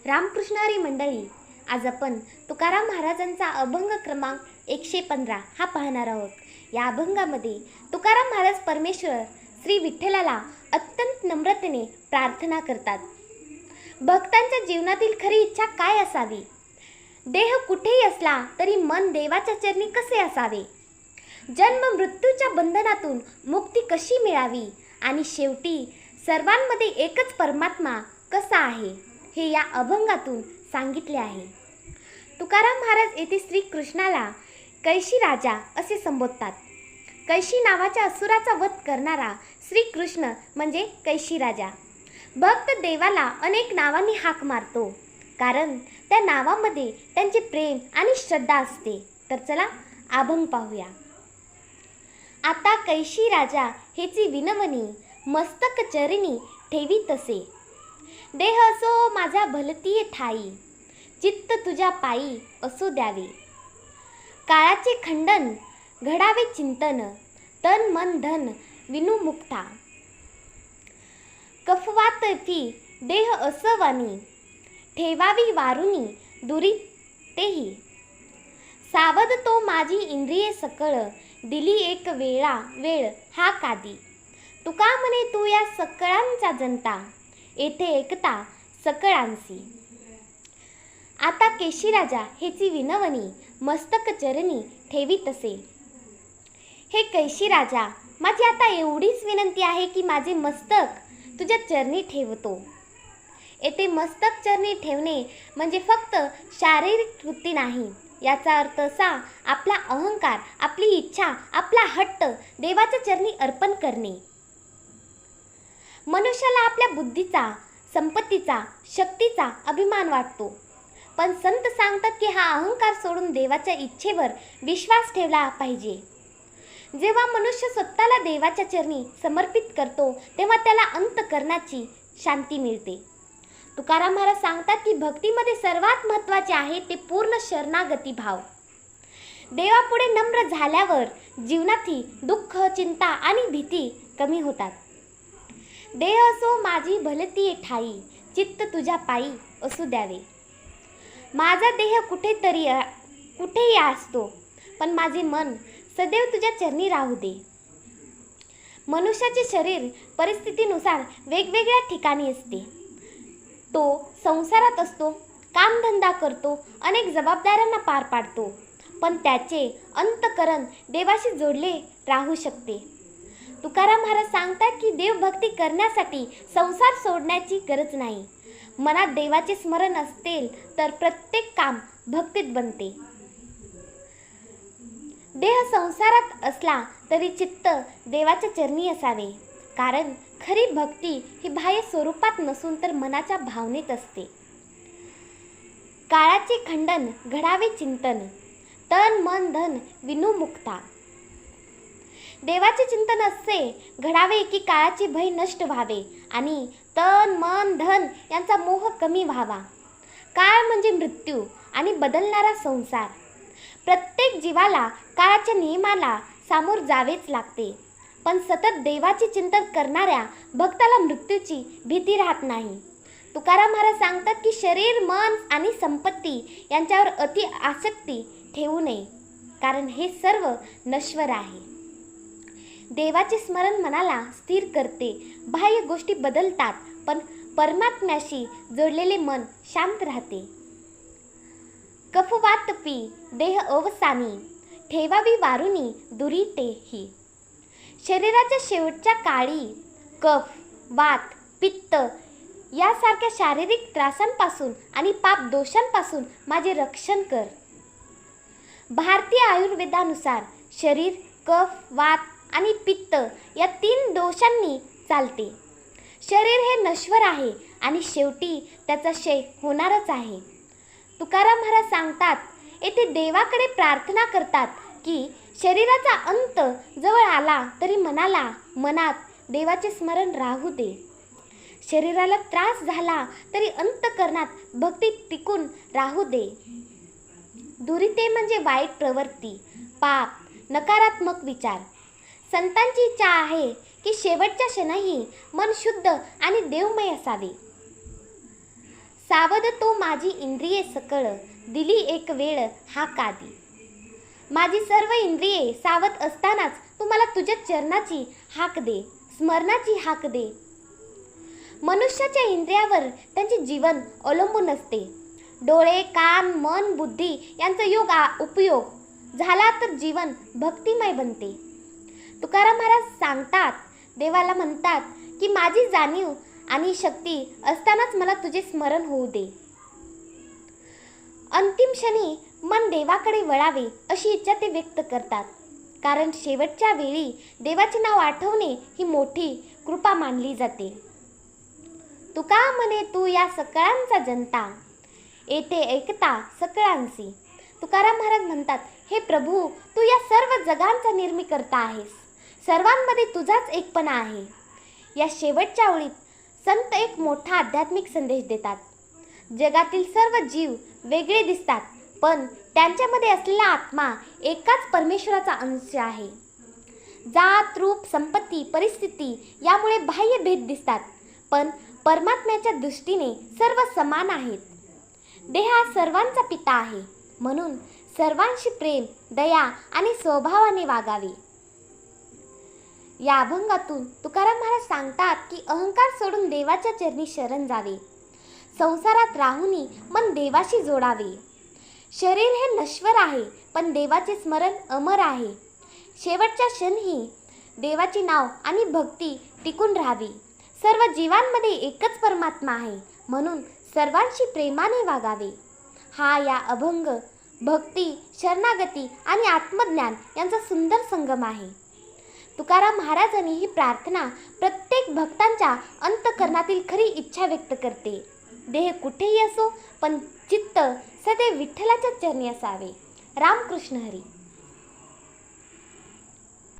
रामकृष्ण हरी मंडळी, आज आपण तुकाराम महाराजांचा अभंग क्रमांक 115 हा पाहणार आहोत. या अभंगामध्ये तुकाराम महाराज परमेश्वर श्री विठ्ठलाला अत्यंत नम्रतेने प्रार्थना करतात. भक्तांच्या जीवनातील खरी इच्छा काय असावी? देह कुठेही असला तरी मन देवाच्या चरणी कसे असावे? जन्म मृत्यूच्या बंधनातून मुक्ती कशी मिळावी? आणि शेवटी सर्वांमध्ये एकच परमात्मा कसा आहे हे या अभंगातून सांगितले आहे. तुकाराम महाराज येथे श्रीकृष्णाला कैशी राजा असे संबोधतात. कैशी नावाच्या असुराचा वध करणारा श्रीकृष्ण म्हणजे कैशी राजा. भक्त देवाला अनेक नावांनी हाक मारतो, कारण त्या नावामध्ये त्यांचे प्रेम आणि श्रद्धा असते. तर चला अभंग पाहूया. आता कैशी राजा हेची विनवणी, मस्तक चरणी ठेवी तसे. देह असो माझा भलतीये ठाई, चित्त तुझ्या पायी असो द्यावे. काळाचे खंडन घडावे चिंतन, तन मन धन विनू मुक्ता. कफवातर्फी देह असवानी, ठेवावी वारुनी दुरी तेही. सावध तो माझी इंद्रिये सकळ, दिली एक वेळ हा कादी. तुका म्हणे तू या सकळांचा जनता, येथे एकता सकळांसी. आता कैशी राजा हेची विनवणी, मस्तक चरणी ठेवी तसे. हे कैशी राजा, माझी आता एवढीच विनंती आहे की माझे मस्तक तुझ्या चरणी ठेवतो. येथे मस्तक चरणी ठेवणे म्हणजे फक्त शारीरिक कृती नाही. याचा अर्थ असा, आपला अहंकार, आपली इच्छा, आपला हट्ट देवाच्या चरणी अर्पण करणे. मनुष्याला आपल्या बुद्धीचा, संपत्तीचा, शक्तीचा अभिमान वाटतो, पण संत सांगतात की हा अहंकार सोडून देवाच्या इच्छेवर विश्वास ठेवला पाहिजे. जेव्हा मनुष्य स्वतःला देवाच्या चरणी समर्पित करतो तेव्हा त्याला अंतःकरणाची शांती मिळते. तुकाराम महाराज सांगतात की भक्तीमध्ये सर्वात महत्त्वाचे आहे ते पूर्ण शरणागती भाव. देवापुढे नम्र झाल्यावर जीवनातील दुःख, चिंता आणि भीती कमी होतात. देह असो माझी भलतीये ठाई, चित्त तुझ्या पायी असू द्यावे. माझा देह कुठेही असतो, पण माझे मन सदैव तुझ्या चरणी राहू दे. मनुष्याचे शरीर परिस्थितीनुसार वेगवेगळ्या ठिकाणी असते. तो संसारात असतो, कामधंदा करतो, अनेक जबाबदाऱ्यांना पार पाडतो, पण त्याचे अंतःकरण देवाशी जोडले राहू शकते. तुकाराम महाराज सांगतात की देवभक्ती करण्यासाठी संसार सोडण्याची गरज नाही. मनात देवाचे स्मरण असतील तर प्रत्येक काम भक्तीत बनते. देह संसारात असला तरी चित्त देवाच्या चरणी असावे, कारण खरी भक्ती ही बाह्य स्वरूपात नसून तर मनाच्या भावनेत असते. काळाचे खंडन घडावे चिंतन, तन मन धन विनू मुक्ता. देवाचे चिंतन असे घडावे की काळाचे भय नष्ट व्हावे आणि तन मन धन यांचा मोह कमी व्हावा. काळ म्हणजे मृत्यू आणि बदलणारा संसार. प्रत्येक जीवाला काळाच्या नियमाला सामोर जावेच लागते, पण सतत देवाचे चिंतन करणाऱ्या भक्ताला मृत्यूची भीती राहत नाही. तुकाराम महाराज सांगतात की शरीर, मन आणि संपत्ती यांच्यावर अति आसक्ती ठेवू नये, कारण हे सर्व नश्वर आहे. देवाचे स्मरण मनाला स्थिर करते. बाह्य गोष्टी बदलतात, पण परमात्म्याशी जोडलेले मन शांत राहते. कफवातपी देह अवसानी, ठेवावी वारुनी दुरी तेही. शरीराच्या शेवटच्या काळी कफ, वात, पित्त यासारख्या शारीरिक त्रासांपासून आणि पाप दोषांपासून माझे रक्षण कर. भारतीय आयुर्वेदानुसार शरीर कफ, वात आणि पित्त या 3 दोषांनी चालते. शरीर हे नश्वर आहे आणि शेवटी त्याचा क्षय होणारच आहे. तुकाराम महाराज सांगतात, येथे देवाकडे प्रार्थना करतात की शरीराचा अंत जवळ आला तरी मनात देवाचे स्मरण राहू दे. शरीराला त्रास झाला तरी अंतःकरणात भक्ती टिकून राहू दे. दुरिते म्हणजे वाईट प्रवृत्ती, पाप, नकारात्मक विचार. संतांची इच्छा आहे की शेवटच्या क्षणीही मन शुद्ध आणि देवमय असावे. सावध तो माझी इंद्रिये सकळ, दिली एक वेळ हा कादी. माझी सर्व इंद्रिये सावध असतानाच तू मला तुझ्या चरणाची हाक दे, स्मरणाची हाक दे. मनुष्याच्या इंद्रियावर त्यांचे जीवन अवलंबून असते. डोळे, कान, मन, बुद्धी यांचा उपयोग झाला तर जीवन भक्तिमय बनते. तुकाराम महाराज सांगतात, देवाला म्हणतात की माझी जाणीव आणि शक्ती असतानाच मला तुझे स्मरण होऊ दे. अंतिम क्षणी मन देवाकडे वळावे अशी इच्छा ते व्यक्त करतात. कारण शेवटच्या वेळी देवाचे नाव आठवणे ही मोठी कृपा मानली जाते. तुका म्हणे तू या सकळांचा जनता, येथे ऐकता सकळांसी. तुकाराम महाराज म्हणतात, हे प्रभू, तू या सर्व जगांचा निर्मीकर्ता आहेस. सर्वांमध्ये तुझाच एकपणा आहे. या शेवटच्या ओळीत संत एक मोठा आध्यात्मिक संदेश देतात. जगातील सर्व जीव वेगळे दिसतात, पण त्यांच्यामध्ये असलेला आत्मा एकाच परमेश्वराचा अंश आहे. जात, रूप, संपत्ती, परिस्थिती यामुळे बाह्य भेद दिसतात, पण परमात्म्याच्या दृष्टीने सर्व समान आहेत. देह हा सर्वांचा पिता आहे, म्हणून सर्वांशी प्रेम, दया आणि स्वभावाने वागावे. या अभंगातून तुकाराम महाराज सांगतात की अहंकार सोडून देवाच्या चरणी शरण जावे. संसारात राहुनी मन देवाशी जोडावे. शरीर हे नश्वर आहे, पण देवाचे स्मरण अमर आहे. शेवटच्या क्षणी देवाचे नाव आणि भक्ती टिकून राहावी. सर्व जीवांमध्ये एकच परमात्मा आहे, म्हणून सर्वांशी प्रेमाने वागावे. हा या अभंग भक्ती, शरणागती आणि आत्मज्ञान यांचा सुंदर संगम आहे. तुकाराम महाराजांनी ही प्रार्थना प्रत्येक भक्तांच्या अंतःकरणातील खरी इच्छा व्यक्त करते. देह कुठेही असो, पण चित्त सदैव विठ्ठलाच्या चरणी असावे. रामकृष्ण हरी.